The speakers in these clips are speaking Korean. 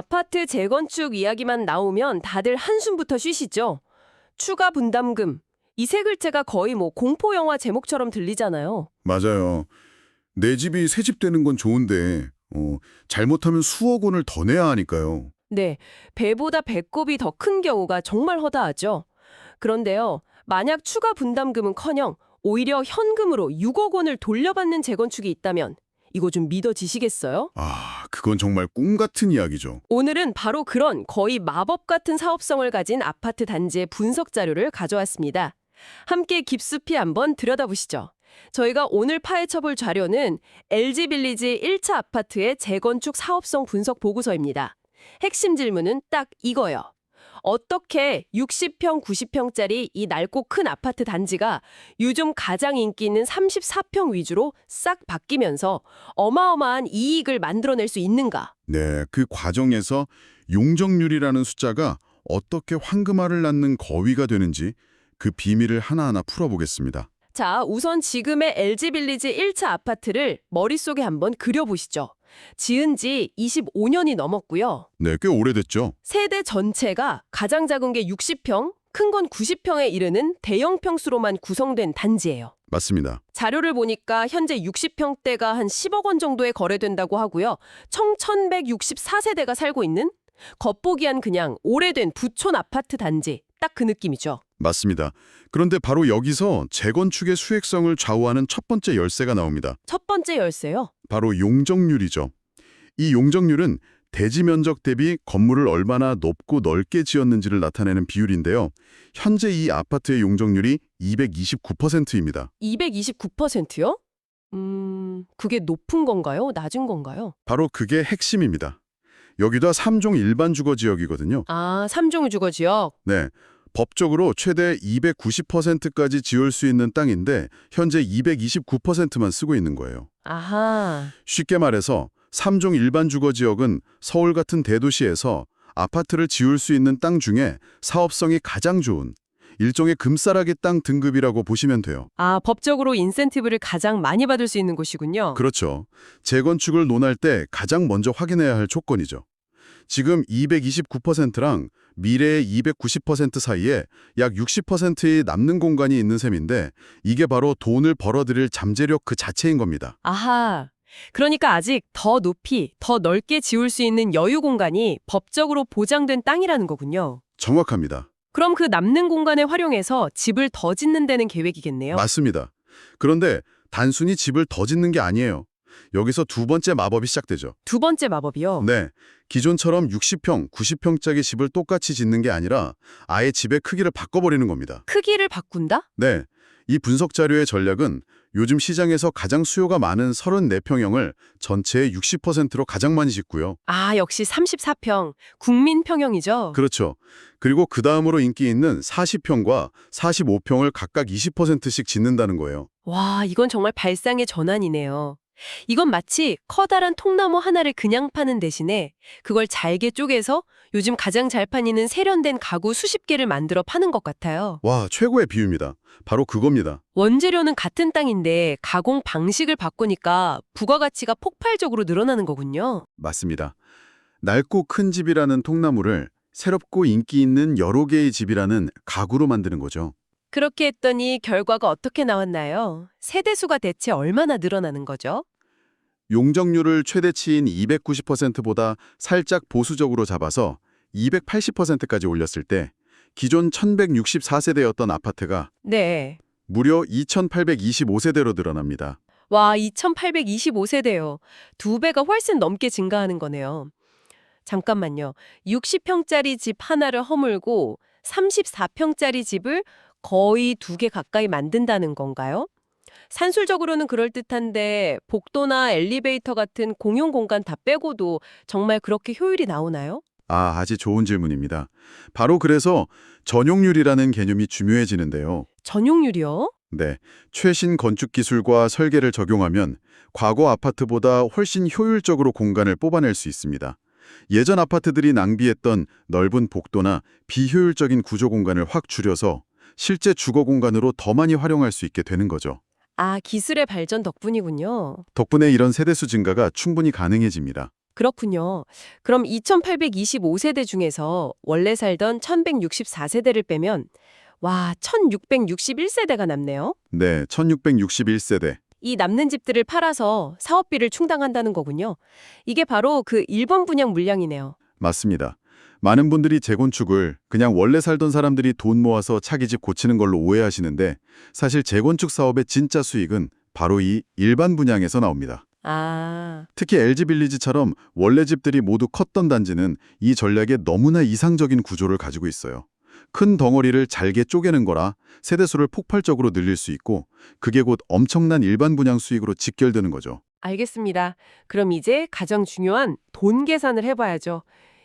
아파트 재건축 이야기만 나오면 다들 한숨부터 쉬시죠? 추가 분담금. 이 세 글자가 거의 공포 영화 제목처럼 들리잖아요. 맞아요. 내 집이 새 집 되는 건 좋은데 잘못하면 수억 원을 더 내야 하니까요. 네, 배보다 배꼽이 더 큰 경우가 정말 허다하죠. 그런데요, 만약 추가 분담금은커녕 오히려 현금으로 6억 원을 돌려받는 재건축이 있다면 이거 좀 믿어지시겠어요? 그건 정말 꿈 같은 이야기죠. 오늘은 바로 그런 거의 마법 같은 사업성을 가진 아파트 단지의 분석 자료를 가져왔습니다. 함께 깊숙이 한번 들여다보시죠. 저희가 오늘 파헤쳐볼 자료는 LG빌리지 1차 아파트의 재건축 사업성 분석 보고서입니다. 핵심 질문은 딱 이거예요. 어떻게 60평, 90평짜리 이 넓고 큰 아파트 단지가 요즘 가장 인기 있는 34평 위주로 싹 바뀌면서 어마어마한 이익을 만들어낼 수 있는가? 네, 그 과정에서 용적률이라는 숫자가 어떻게 황금알을 낳는 거위가 되는지 그 비밀을 하나하나 풀어보겠습니다. 자, 우선 지금의 LG빌리지 1차 아파트를 머릿속에 한번 그려보시죠. 지은 지 25년이 넘었고요. 네, 꽤 오래됐죠. 세대 전체가 가장 작은 게 60평, 큰 건 90평에 이르는 대형 평수로만 구성된 단지예요. 맞습니다. 자료를 보니까 현재 60평대가 한 10억 원 정도에 거래된다고 하고요. 총 1164세대가 살고 있는 겉보기엔 그냥 오래된 부촌 아파트 단지. 딱 그 느낌이죠. 맞습니다. 그런데 바로 여기서 재건축의 수익성을 좌우하는 첫 번째 열쇠가 나옵니다. 첫 번째 열쇠요. 바로 용적률이죠. 이 용적률은 대지 면적 대비 건물을 얼마나 높고 넓게 지었는지를 나타내는 비율인데요. 현재 이 아파트의 용적률이 229%입니다. 229%요? 그게 높은 건가요? 낮은 건가요? 바로 그게 핵심입니다. 여기가 3종 일반 주거 지역이거든요. 아, 3종 주거 지역. 네. 법적으로 최대 290%까지 지을 수 있는 땅인데 현재 229%만 쓰고 있는 거예요. 아하. 쉽게 말해서 3종 일반 주거 지역은 서울 같은 대도시에서 아파트를 지을 수 있는 땅 중에 사업성이 가장 좋은 일종의 금싸라기 땅 등급이라고 보시면 돼요. 아, 법적으로 인센티브를 가장 많이 받을 수 있는 곳이군요. 그렇죠. 재건축을 논할 때 가장 먼저 확인해야 할 조건이죠. 지금 229%랑 미래의 290% 사이에 약 60%의 남는 공간이 있는 셈인데 이게 바로 돈을 벌어들일 잠재력 그 자체인 겁니다. 아하. 그러니까 아직 더 높이, 더 넓게 지을 수 있는 여유 공간이 법적으로 보장된 땅이라는 거군요. 정확합니다. 그럼 그 남는 공간을 활용해서 집을 더 짓는 데는 계획이겠네요. 맞습니다. 그런데 단순히 집을 더 짓는 게 아니에요. 여기서 두 번째 마법이 시작되죠. 두 번째 마법이요? 네, 기존처럼 60평, 90평짜리 집을 똑같이 짓는 게 아니라 아예 집의 크기를 바꿔버리는 겁니다. 크기를 바꾼다? 네, 이 분석 자료의 전략은 요즘 시장에서 가장 수요가 많은 34평형을 전체의 60%로 가장 많이 짓고요. 아, 역시 34평. 국민 평형이죠? 그렇죠. 그리고 그 다음으로 인기 있는 40평과 45평을 각각 20%씩 짓는다는 거예요. 와, 이건 정말 발상의 전환이네요. 이건 마치 커다란 통나무 하나를 그냥 파는 대신에 그걸 잘게 쪼개서 요즘 가장 잘 팔리는 세련된 가구 수십 개를 만들어 파는 것 같아요. 와, 최고의 비유입니다. 바로 그겁니다. 원재료는 같은 땅인데 가공 방식을 바꾸니까 부가가치가 폭발적으로 늘어나는 거군요. 맞습니다. 넓고 큰 집이라는 통나무를 새롭고 인기 있는 여러 개의 집이라는 가구로 만드는 거죠. 그렇게 했더니 결과가 어떻게 나왔나요? 세대수가 대체 얼마나 늘어나는 거죠? 용적률을 최대치인 290%보다 살짝 보수적으로 잡아서 280%까지 올렸을 때 기존 1164세대였던 아파트가 네. 무려 2825세대로 늘어납니다. 와, 2825세대요. 2배가 훨씬 넘게 증가하는 거네요. 잠깐만요. 60평짜리 집 하나를 허물고 34평짜리 집을 거의 2개 가까이 만든다는 건가요? 산술적으로는 그럴듯한데 복도나 엘리베이터 같은 공용 공간 다 빼고도 정말 그렇게 효율이 나오나요? 아주 좋은 질문입니다. 바로 그래서 전용률이라는 개념이 중요해지는데요. 전용률이요? 네, 최신 건축 기술과 설계를 적용하면 과거 아파트보다 훨씬 효율적으로 공간을 뽑아낼 수 있습니다. 예전 아파트들이 낭비했던 넓은 복도나 비효율적인 구조 공간을 확 줄여서 실제 주거 공간으로 더 많이 활용할 수 있게 되는 거죠. 아, 기술의 발전 덕분이군요. 덕분에 이런 세대수 증가가 충분히 가능해집니다. 그렇군요. 그럼 2825세대 중에서 원래 살던 1164세대를 빼면 와, 1661세대가 남네요. 네, 1661세대. 이 남는 집들을 팔아서 사업비를 충당한다는 거군요. 이게 바로 그 1번 분양 물량이네요. 맞습니다. 많은 분들이 재건축을 그냥 원래 살던 사람들이 돈 모아서 차기 집 고치는 걸로 오해하시는데 사실 재건축 사업의 진짜 수익은 바로 이 일반 분양에서 나옵니다. 아, 특히 LG빌리지처럼 원래 집들이 모두 컸던 단지는 이 전략에 너무나 이상적인 구조를 가지고 있어요. 큰 덩어리를 잘게 쪼개는 거라 세대수를 폭발적으로 늘릴 수 있고 그게 곧 엄청난 일반 분양 수익으로 직결되는 거죠. 알겠습니다. 그럼 이제 가장 중요한 돈 계산을 해봐야죠.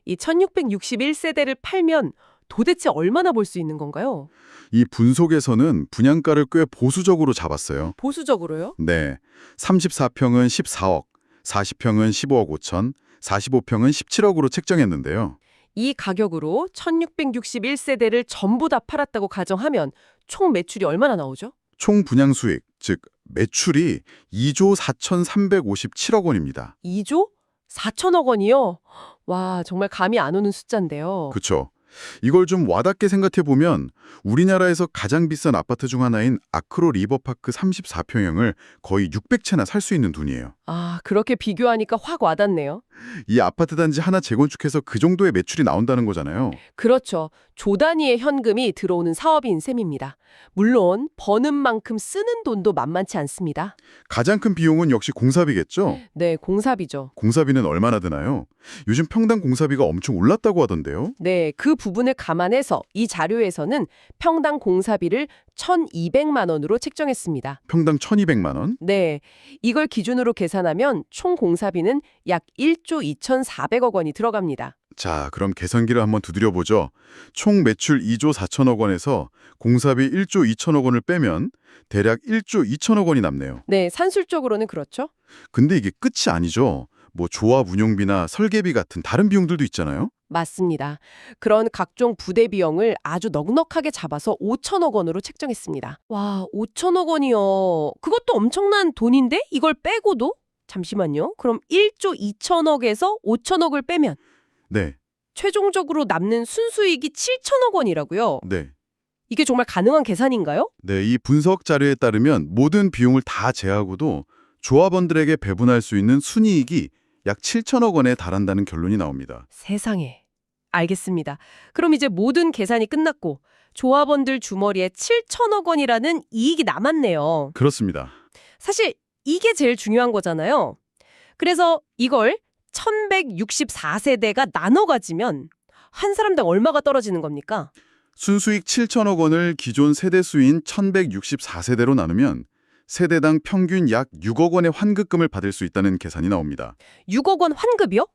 이 1661세대를 팔면 도대체 얼마나 벌 수 있는 건가요? 이 분석에서는 분양가를 꽤 보수적으로 잡았어요. 보수적으로요? 네, 34평은 14억, 40평은 15억 5천, 45평은 17억으로 책정했는데요. 이 가격으로 1661세대를 전부 다 팔았다고 가정하면 총 매출이 얼마나 나오죠? 총 분양 수익, 즉 매출이 2조 4,357억 원입니다. 2조 4천억 원이요? 와, 정말 감이 안 오는 숫자인데요. 그렇죠. 이걸 좀 와닿게 생각해 보면 우리나라에서 가장 비싼 아파트 중 하나인 아크로 리버파크 34평형을 거의 600채나 살 수 있는 돈이에요. 아, 그렇게 비교하니까 확 와닿네요. 이 아파트 단지 하나 재건축해서 그 정도의 매출이 나온다는 거잖아요. 그렇죠. 조 단위의 현금이 들어오는 사업인 셈입니다. 물론 버는 만큼 쓰는 돈도 만만치 않습니다. 가장 큰 비용은 역시 공사비겠죠? 네, 공사비죠. 공사비는 얼마나 드나요? 요즘 평당 공사비가 엄청 올랐다고 하던데요? 네, 그 부분을 감안해서 이 자료에서는 평당 공사비를 1,200만 원으로 책정했습니다. 평당 1,200만 원? 네, 이걸 기준으로 계산하면 총 공사비는 약 1조 2,400억 원이 들어갑니다. 자, 그럼 계산기를 한번 두드려보죠. 총 매출 2조 4천억 원에서 공사비 1조 2천억 원을 빼면 대략 1조 2천억 원이 남네요. 네, 산술적으로는 그렇죠. 근데 이게 끝이 아니죠. 뭐 조합 운용비나 설계비 같은 다른 비용들도 있잖아요. 맞습니다. 그런 각종 부대 비용을 아주 넉넉하게 잡아서 5천억 원으로 책정했습니다. 와, 5천억 원이요. 그것도 엄청난 돈인데 이걸 빼고도? 잠시만요. 그럼 1조 2천억에서 5천억을 빼면 네, 최종적으로 남는 순수익이 7천억 원이라고요. 네. 이게 정말 가능한 계산인가요? 네, 이 분석 자료에 따르면 모든 비용을 다 제하고도 조합원들에게 배분할 수 있는 순이익이 약 7천억 원에 달한다는 결론이 나옵니다. 세상에. 알겠습니다. 그럼 이제 모든 계산이 끝났고 조합원들 주머니에 7천억 원이라는 이익이 남았네요. 그렇습니다. 사실 이게 제일 중요한 거잖아요. 그래서 이걸 1164세대가 나눠 가지면 한 사람당 얼마가 떨어지는 겁니까? 순수익 7천억 원을 기존 세대수인 1164세대로 나누면 세대당 평균 약 6억 원의 환급금을 받을 수 있다는 계산이 나옵니다. 6억 원 환급이요?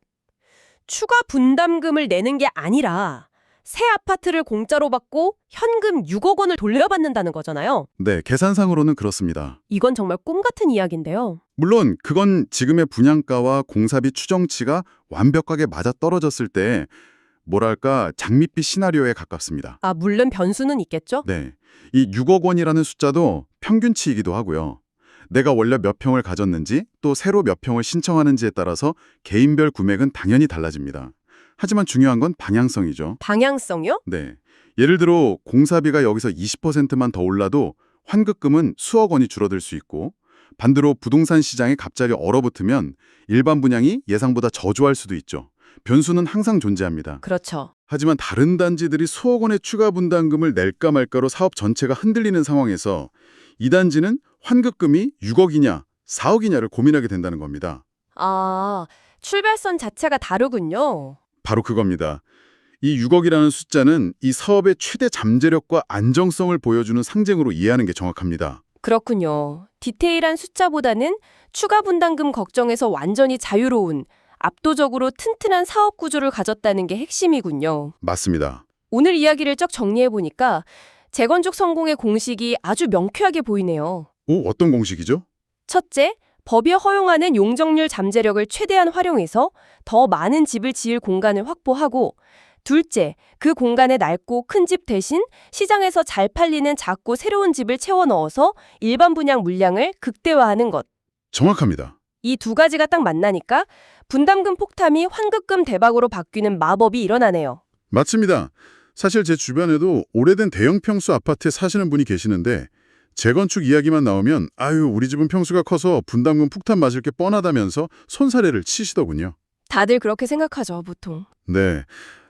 추가 분담금을 내는 게 아니라 새 아파트를 공짜로 받고 현금 6억 원을 돌려받는다는 거잖아요. 네, 계산상으로는 그렇습니다. 이건 정말 꿈 같은 이야기인데요. 물론 그건 지금의 분양가와 공사비 추정치가 완벽하게 맞아떨어졌을 때 뭐랄까 장밋빛 시나리오에 가깝습니다. 아, 물론 변수는 있겠죠? 네, 이 6억 원이라는 숫자도 평균치이기도 하고요. 내가 원래 몇 평을 가졌는지 또 새로 몇 평을 신청하는지에 따라서 개인별 구매액은 당연히 달라집니다. 하지만 중요한 건 방향성이죠. 방향성이요? 네, 예를 들어 공사비가 여기서 20%만 더 올라도 환급금은 수억 원이 줄어들 수 있고 반대로 부동산 시장이 갑자기 얼어붙으면 일반 분양이 예상보다 저조할 수도 있죠. 변수는 항상 존재합니다. 그렇죠. 하지만 다른 단지들이 수억 원의 추가 분담금을 낼까 말까로 사업 전체가 흔들리는 상황에서 이 단지는 환급금이 6억이냐 4억이냐를 고민하게 된다는 겁니다. 아, 출발선 자체가 다르군요. 바로 그겁니다. 이 6억이라는 숫자는 이 사업의 최대 잠재력과 안정성을 보여주는 상징으로 이해하는 게 정확합니다. 그렇군요. 디테일한 숫자보다는 추가 분담금 걱정에서 완전히 자유로운 압도적으로 튼튼한 사업 구조를 가졌다는 게 핵심이군요. 맞습니다. 오늘 이야기를 쭉 정리해보니까 재건축 성공의 공식이 아주 명쾌하게 보이네요. 오, 어떤 공식이죠? 첫째, 법이 허용하는 용적률 잠재력을 최대한 활용해서 더 많은 집을 지을 공간을 확보하고 둘째, 그 공간에 낡고 큰 집 대신 시장에서 잘 팔리는 작고 새로운 집을 채워 넣어서 일반 분양 물량을 극대화하는 것. 정확합니다. 이 두 가지가 딱 만나니까 분담금 폭탄이 환급금 대박으로 바뀌는 마법이 일어나네요. 맞습니다. 사실 제 주변에도 오래된 대형 평수 아파트에 사시는 분이 계시는데 재건축 이야기만 나오면 아유 우리 집은 평수가 커서 분담금 폭탄 맞을 게 뻔하다면서 손사래를 치시더군요. 다들 그렇게 생각하죠, 보통. 네,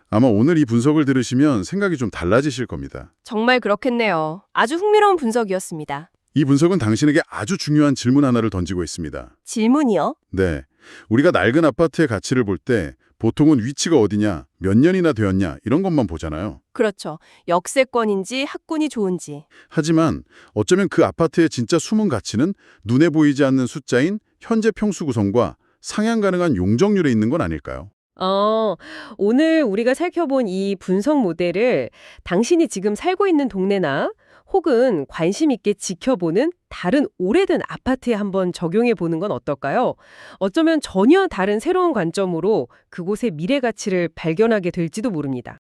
아마 오늘 이 분석을 들으시면 생각이 좀 달라지실 겁니다. 정말 그렇겠네요. 아주 흥미로운 분석이었습니다. 이 분석은 당신에게 아주 중요한 질문 하나를 던지고 있습니다. 질문이요? 네, 우리가 낡은 아파트의 가치를 볼 때 보통은 위치가 어디냐, 몇 년이나 되었냐 이런 것만 보잖아요. 그렇죠. 역세권인지 학군이 좋은지. 하지만 어쩌면 그 아파트의 진짜 숨은 가치는 눈에 보이지 않는 숫자인 현재 평수 구성과 상향 가능한 용적률에 있는 건 아닐까요? 오늘 우리가 살펴본 이 분석 모델을 당신이 지금 살고 있는 동네나 혹은 관심 있게 지켜보는 다른 오래된 아파트에 한번 적용해 보는 건 어떨까요? 어쩌면 전혀 다른 새로운 관점으로 그곳의 미래 가치를 발견하게 될지도 모릅니다.